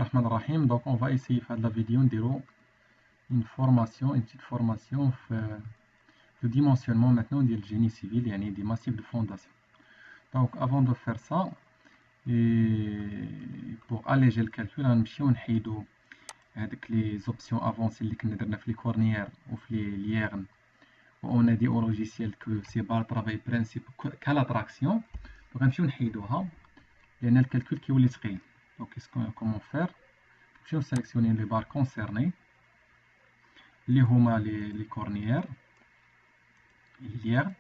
Bismillahirrahmanirrahim. Donc on va essayer faire de la vidéo une formation, une petite formation de dimensionnement maintenant du génie civil, yani des massifs de fondation. Donc avant de faire ça, et pour alléger le calcul, on va avec les options avancées اللي كنا درنا في les cornières ou في les lièvres. On a dit au logiciel que c'est pas le travail principe qu'à l'attraction. Donc on va نحيدوها لأن الكالكول كيولي ثقيل. Donc comment faire? Je vais sélectionner les barres concernées, les homa les cornières, lièvres.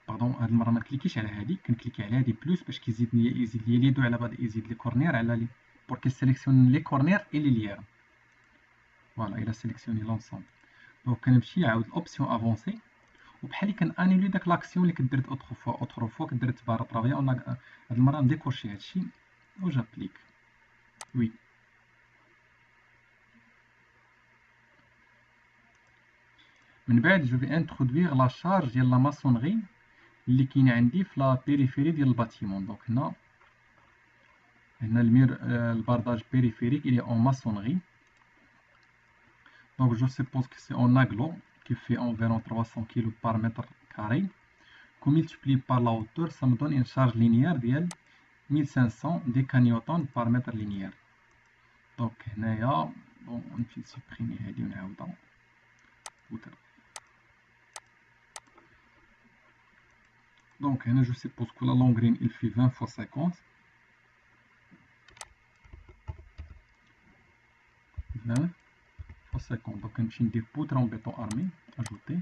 Pardon, هاد المرة ما نكليكيش على هادي، كنكليكي على هادي بلوس باش يزيد لي لي دو على بعض، يزيد لي كورنيير على لي pour qu'il sélectionne les cornières et les lièvres. Voilà, il a sélectionné l'ensemble. Donc كنمشي عاود l'option avancée وبحال اللي كنانيولي داك لاكسيون اللي كنت درت اوتروفوا كنت درت بار طرافيا. هاد المرة نديكورشي هادشي و جابليك وي. من بعد جو في انترودوير لا شارج ديال لا ماسونغي اللي كاينه عندي في لا بيريفيري ديال الباتيمون. دونك هنا المير البارداج périphérique il est en maçonnerie. Donc je suppose que c'est en aglo qui fait environ 300 kg par mètre carré. Qu'on multiplie par la hauteur, ça me donne une charge linéaire de 1500 décanewtons par mètre linéaire. Donc هنايا bon on va supprimer هذه ونعاودها. Donc هنا je suppose que la longrine il fait 20 fois 50. 20 fois 50. Donc on va des poutres en béton armé, ajouter.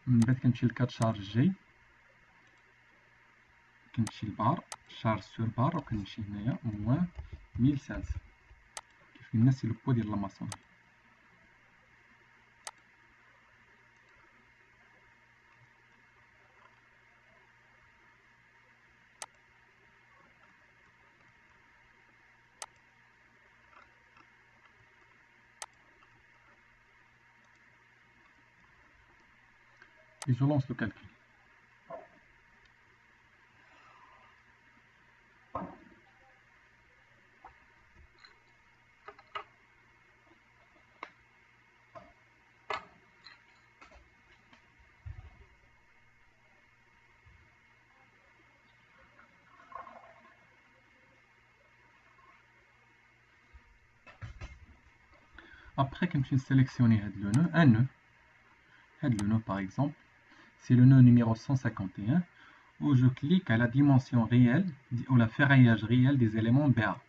من بعد كنمشي لكاد شارج جي، كنمشي لبار شارج سور بار وكنمشي هنايا موان 1500 كيف قلنا سي لو بو ديال لا ماسونري. Et je lance le calcul. Après, comme je sélectionne le nœud, un nœud, le nœud par exemple, c'est le nœud numéro 151, où je clique à la dimension réelle ou la ferraillage réel des éléments BA.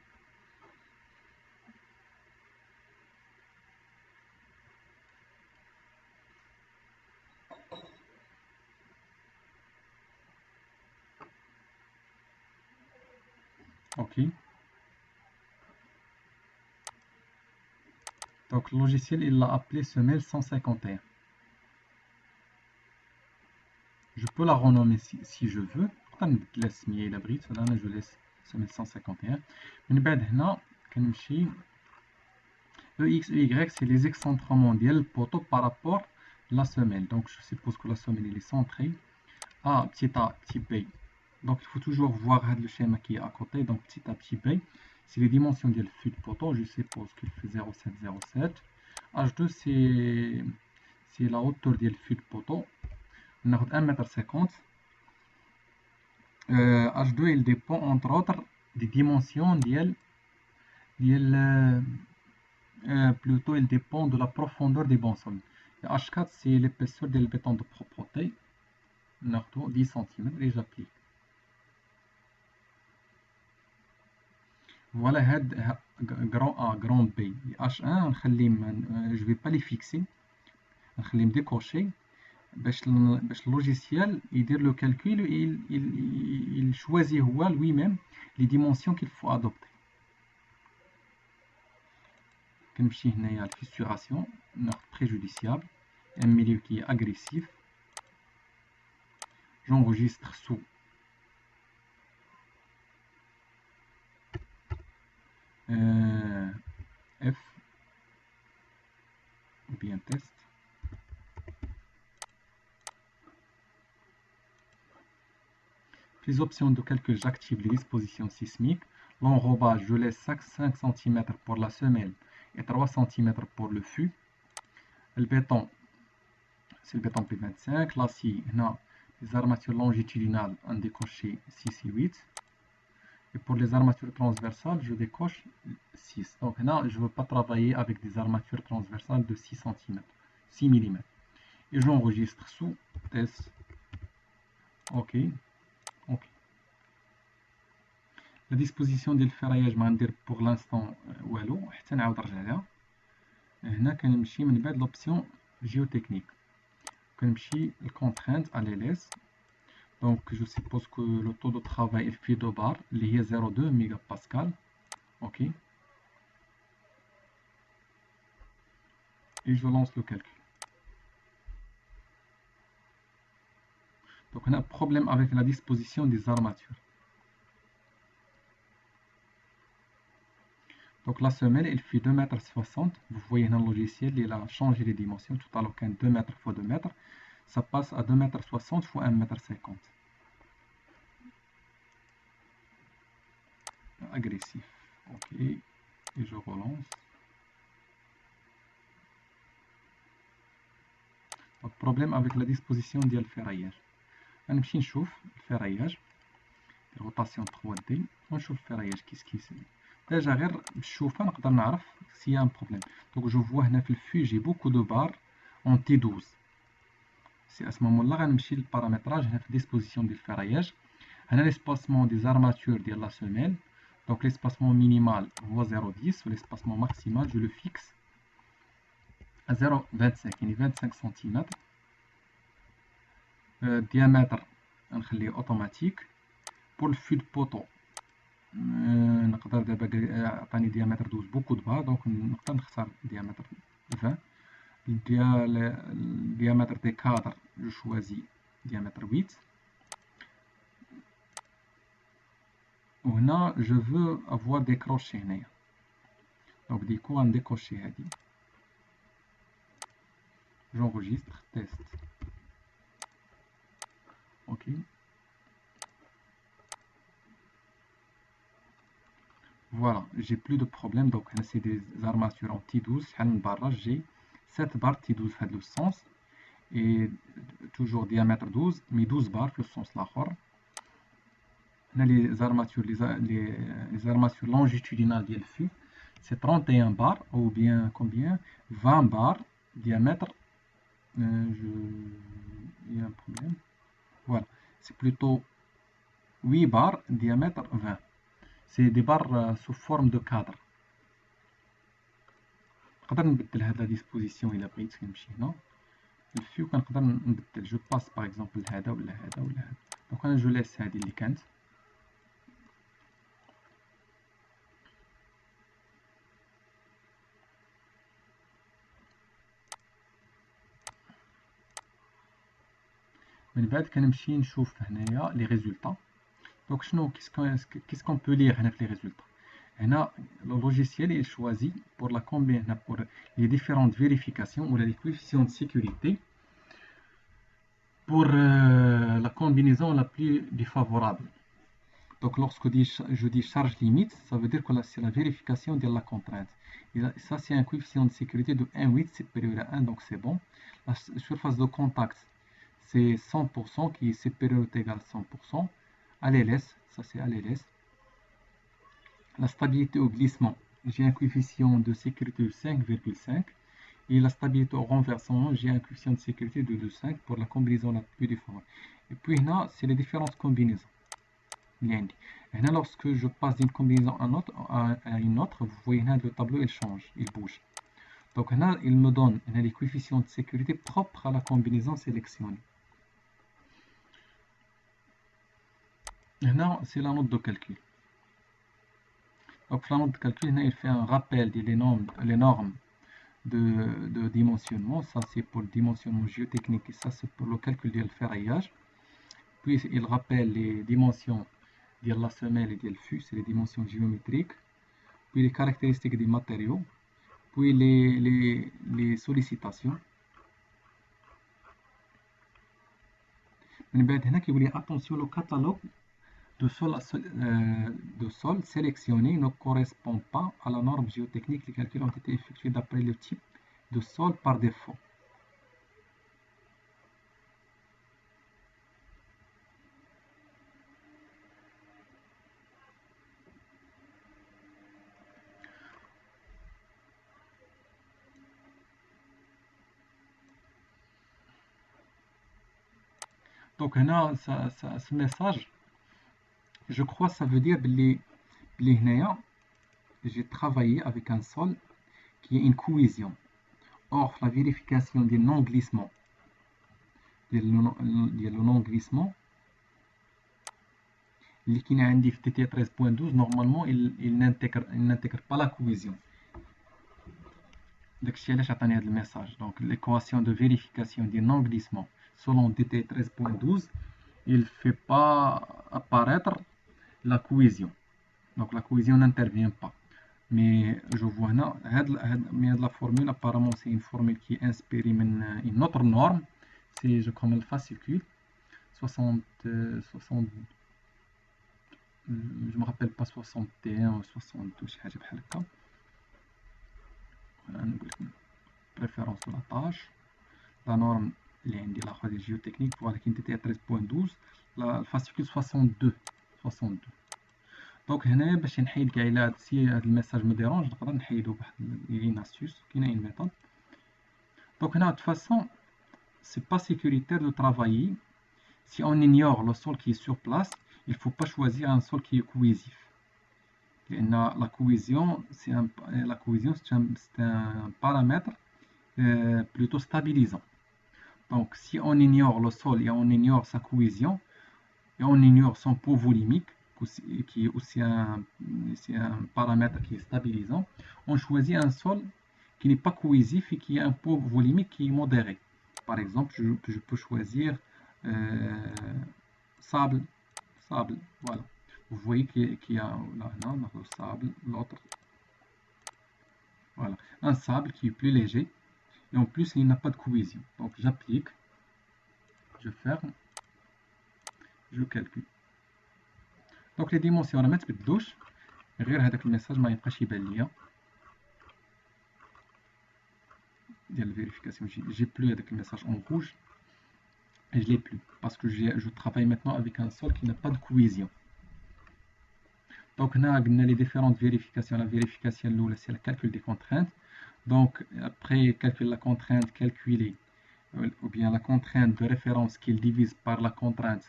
Ok. Donc le logiciel il l'a appelé semelle 151. Je peux la renommer si je veux. Je laisse je laisse semelle 151. من بعد هنا كنمشي EX et Y c'est les excentrements ديال poteau par rapport à la semelle. Donc je suppose que la semelle il est centrée à petit a petit b. Donc il faut toujours voir le schéma qui est à côté. Donc petit a petit b c'est les dimensions du fût de poteau. Je suppose qu'il fait 0,707. H2 c'est la hauteur du fût de poteau. On a 1,50 m. H2 il dépend entre autres des dimensions plutôt il dépend de la profondeur des bansoles. H4 c'est l'épaisseur du béton de propreté. On a 10 cm et j'applique. Voilà grand A, grand B. H1 je ne vais pas les fixer. Je vais les décocher. Le logiciel il dit le calcul, il choisit lui-même les dimensions qu'il faut adopter. كنمشي هنايا الفيستوراسيون ناخذ préjudiciable, un milieu qui est agressif. J'enregistre sous les options de calcul, j'active les dispositions sismiques. L'enrobage, je laisse 5 cm pour la semelle et 3 cm pour le fût. Le béton, c'est le béton P25. L'acier, les armatures longitudinales, un décoché 6 et 8. Et pour les armatures transversales, je décoche 6. Donc là, je ne veux pas travailler avec des armatures transversales de 6 cm, 6 mm. Et j'enregistre sous test. OK. OK. La disposition ديال الفراياج ما ندير pour l'instant والو حتى نعاود نرجع لها. هنا كنمشي من بعد l'option géotechnique. كنمشي الcontrainte à l'LS. Donc je suppose que le taux de travail est fait de bar, il y a 0,2 mégapascal. OK. Et je lance le calcul. Donc on a un problème avec la disposition des armatures. Donc la semelle, elle fait 2,60 m. Vous voyez dans le logiciel, il a changé les dimensions. Tout à l'heure, 2 m x 2 m. Ça passe à 2,60 m x 1,50 m. Agressif. OK. Et je relance. Donc problème avec la disposition du ferraillage. غنمشي نشوف الفراياج روتاسيون 3D ونشوف الفراياج كيس ديجا غير بالشوفه نقدر نعرف s'il y a un problème. Donc je vois هنا في الفي جي beaucoup de barres en T12. سي à ce moment là غنمشي للبارامتراج هنا في disposition ديال الفراياج. هنا l'espacement des armatures ديال la semelle. Donc l'espacement minimal هو 0,10 و l'espacement maximal je le fixe à 0,25 يعني 25 cm. diamètre نخليه اوتوماتيك. pour le fût de poteau نقدر دابا عطاني diamètre 12 beaucoup de barres donc نقدر نختار diamètre 20. le diamètre des cadres je choisis diamètre 8. وهنا je veux avoir des crochets هنايا donc du coup غنديكوشي هادي. j'enregistre test. OK. Voilà, j'ai plus de problème. Donc, c'est des armatures en T12. J'ai 7 barres T12 dans le sens et toujours diamètre 12, mais 12 barres dans le sens là. Les armatures, les armatures longitudinales du fût, c'est 31 barres ou bien combien 20 barres diamètre. Il y a un problème. Voilà, c'est plutôt 8 barres diamètre 20. C'est des barres sous forme de cadre. نقدر نبدل هاد لا ديسبوزيسيون الا بغيت نمشي هنا الفيو كنقدر نبدل جو باس باغ اكزومبل هذا ولا هذا ولا هذا. دونك انا جو لاس هادي اللي كانت. من بعد كنمشي نشوف هنايا لي ريزولطا. دونك شنو كيسكون بو لير هنا في لي ريزولطا. هنا le logiciel est choisi pour la combinaison pour les différentes vérifications ou les coefficients de sécurité pour la combinaison la plus défavorable. Donc lorsque je dis charge limite, ça veut dire que c'est la vérification de la contrainte. Et là, ça c'est un coefficient de sécurité de 1,8 supérieur à 1, donc c'est bon. La surface de contact c'est 100% qui est supérieur ou égal à 100%. À l'LS, ça c'est à l'LS. La stabilité au glissement, j'ai un coefficient de sécurité de 5,5 et la stabilité au renversement, j'ai un coefficient de sécurité de 2,5 pour la combinaison la plus défavorable. Et puis là, c'est les différentes combinaisons. Et là, lorsque je passe d'une combinaison à une autre, vous voyez là, le tableau il change, il bouge. Donc là, il me donne les coefficients de sécurité propres à la combinaison sélectionnée. Et là, c'est la note de calcul. Donc la note de calcul, il fait un rappel des normes de dimensionnement. Ça c'est pour le dimensionnement géotechnique et ça c'est pour le calcul du ferraillage. Puis il rappelle les dimensions de la semelle et du fût, c'est les dimensions géométriques. Puis les caractéristiques des matériaux. Puis les sollicitations. من بعد هنا كيقول لي attention le catalogue de sol sélectionné ne correspond pas à la norme géotechnique. Les calculs ont été effectués d'après le type de sol par défaut. Donc là, ce message, je crois que ça veut dire que j'ai travaillé avec un sol qui est une cohésion. Or, la vérification du non-glissement, qui est indiqué TT 13.12, normalement, il n'intègre pas la cohésion. Donc, le message. Donc, l'équation de vérification du non-glissement selon DT 13.12, il ne fait pas apparaître la cohésion. Donc, la cohésion n'intervient pas. Mais je vois là, la formule, apparemment, c'est une formule qui est inspirée d'une autre norme. C'est comme le fascicule 60, je ne me rappelle pas 61 ou 72, voilà, préférence de la tâche. La norme la géotechnique pour la quintité à 13.12, le fascicule 62. Donc, si le message me dérange, il y a une astuce, il y a une méthode. Donc, de toute façon, c'est pas sécuritaire de travailler. Si on ignore le sol qui est sur place, il ne faut pas choisir un sol qui est cohésif. La cohésion, c'est un paramètre plutôt stabilisant. Donc, si on ignore le sol et on ignore sa cohésion, et on ignore son poids volumique, qui est aussi un paramètre qui est stabilisant, on choisit un sol qui n'est pas cohésif et qui a un poids volumique qui est modéré. Par exemple, je peux choisir sable, voilà. Vous voyez qu'il y a là, le sable, l'autre. Voilà, un sable qui est plus léger et en plus il n'a pas de cohésion. Donc j'applique, je ferme, je calcule. Donc les dimensions ما تبدلوش غير هذاك الميساج ما يبقاش يبان ليا ديال الفيريفيكاسيون. J'ai plus avec le message en rouge et je l'ai plus parce que je travaille maintenant avec un sol qui n'a pas de cohésion. Donc là on a les différentes vérifications. La vérification c'est le calcul des contraintes. Donc après calculer la contrainte calculée ou bien la contrainte de référence qu'il divise par la contrainte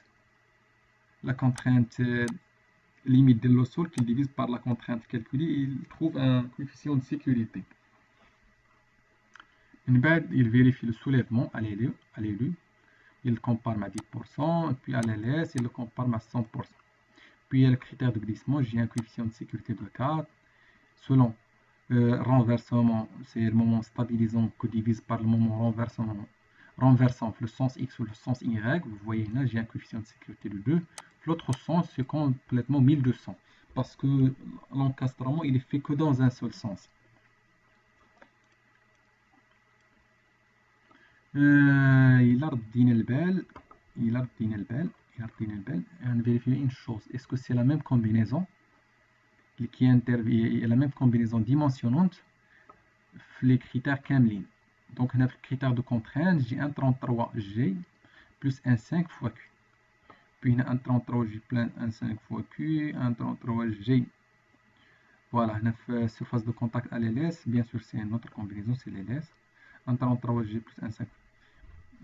limite de le sol qu'il divise par la contrainte calculée, il trouve un coefficient de sécurité. Il vérifie le soulèvement à l'élu, il compare à 10%, et puis à l'LS, il le compare à 100%. Puis il y a le critère de glissement, j'ai un coefficient de sécurité de 4. Selon renversement, c'est le moment stabilisant que divise par le moment renversant, le sens X ou le sens Y. Vous voyez là, j'ai un coefficient de sécurité de 2. L'autre sens, c'est complètement 1200. Parce que l'encastrement, il est fait que dans un seul sens. Il a redonné le bel. On vérifie une chose. Est-ce que c'est la même combinaison qui intervient, la même combinaison dimensionnante les critères Kamlin. Donc, notre critère de contrainte, j'ai un 33G plus un 5 fois Q. Puis, un 33G plein un 5 fois Q, un 33G. Voilà, notre surface de contact à l'LS. Bien sûr, c'est une autre combinaison, c'est l'LS. Un 33G plus un 5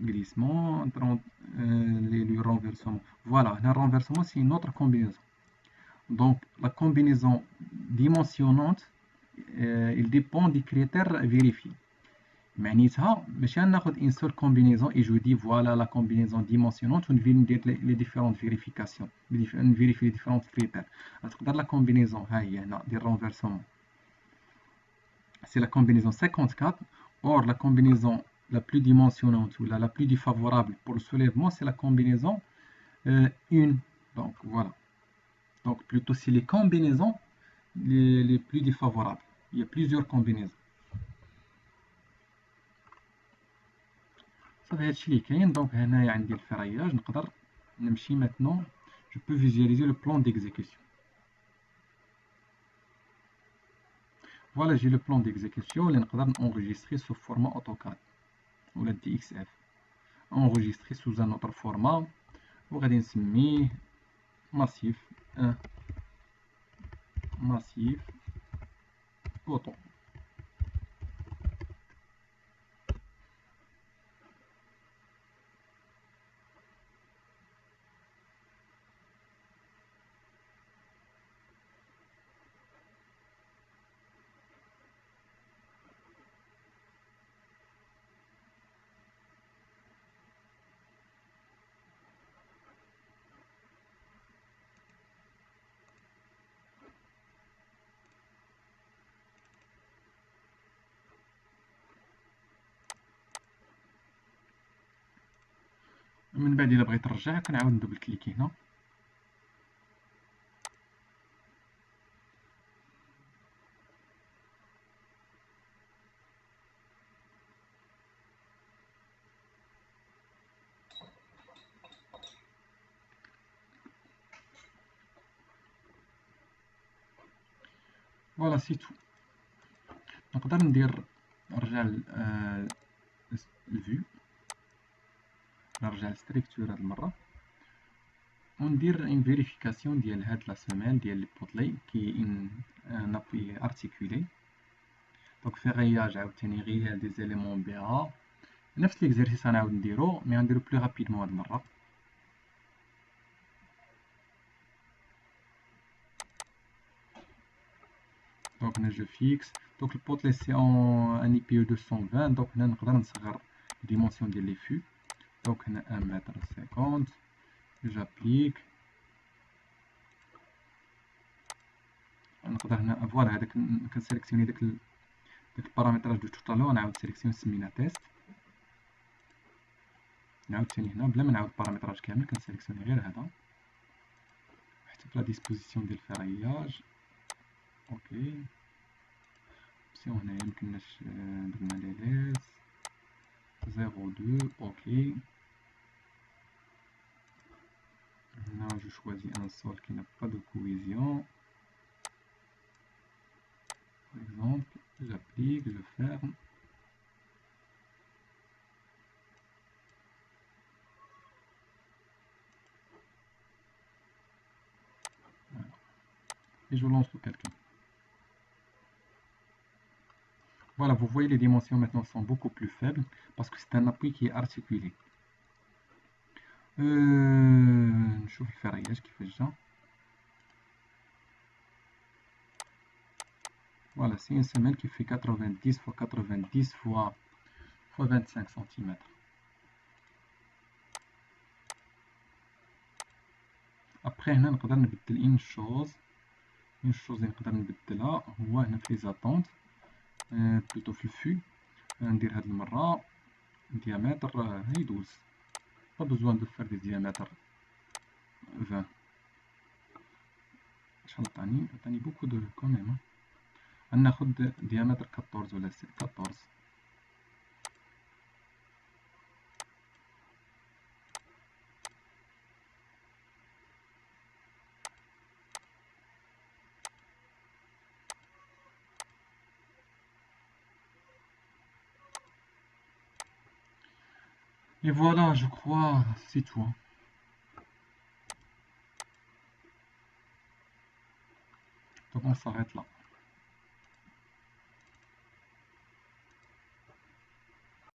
glissement, le renversement. Voilà, le renversement, c'est une autre combinaison. Donc, la combinaison dimensionnante, il dépend des critères vérifiés. معناتها ماشي ناخذ une seule combinaison et je dis voilà la combinaison dimensionnante ونفيري les différentes vérifications نفيريفي les différents critères. تقدر la combinaison ها هي هنا ديال renversement c'est la combinaison 54. Or la combinaison la plus dimensionnante ou la plus défavorable pour le soulèvement c'est la combinaison 1. Donc voilà, donc plutôt c'est les combinaisons les plus défavorables. Il y a plusieurs combinaisons. صافي هادشي اللي كاين. دونك هنايا عندي الفراياج نقدر نمشي maintenant je peux visualiser le plan d'exécution. Voilà, j'ai le plan d'exécution. Je peux enregistrer sous format AutoCAD ou la DXF. Enregistrer sous un autre format. On va dire massif 1, massif auto. من بعد إلا بغيت نرجع كنعاود ندوبل كليكي هنا. فوالا سي تو. نقدر نرجع الفيو، نرجع للستركتور هاد المرة وندير اون فيريفيكاسيون ديال هاد لا سيمين ديال لي بوطلي كي ان ابوي ارتيكولي. دونك فيغياج عاوتاني غيال دي زيليمون بها، نفس ليكزارسيس غنعاود نديرو مي غنديرو بلو رابيدمون هاد المرة. دونك هنا جو فيكس، دونك البوطلي سي اون ان اي بي او 220، دونك هنا نقدر نصغر ديمونسيون ديال لي فيو. دونك هنا 1 متر 50، جابليك نقدر هنا فوالا هذاك كنسيليكسيوني داك البارامتراج دو توتالور، نعاود سيليكسيون سمينا تيست. نعاود ثاني هنا بلا ما نعاود البارامتراج كامل كنسيليكسيوني غير هذا حتى في لا ديسبوزيسيون ديال الفرياج. اوكي اوبسيون هنايا مكناش درنا لي ليس 0.2. اوكي هنا جو شوازي ان سول qui n'a pas de cohésion. Par exemple, j'applique, je ferme. Voilà. Et je lance le calcul. Voilà, vous voyez les dimensions maintenant sont beaucoup plus faibles parce que c'est un appui qui est articulé. نشوف الفرياج كيفاش جا. Voilà, c'est une semelle qui fait 90 fois 90 fois 25 cm. Après هنا نقدر نبدل une chose اللي نقدر نبدلها هو هنا في لي زاتونت بلوتو في الفو. ندير هاد المرة diamètre يدوز pas besoin de faire des diamètres 20. شحال عطاني beaucoup de quand même. غناخد diamètre 14 ولا 14. Et voilà, je crois, c'est tout. Donc on s'arrête là.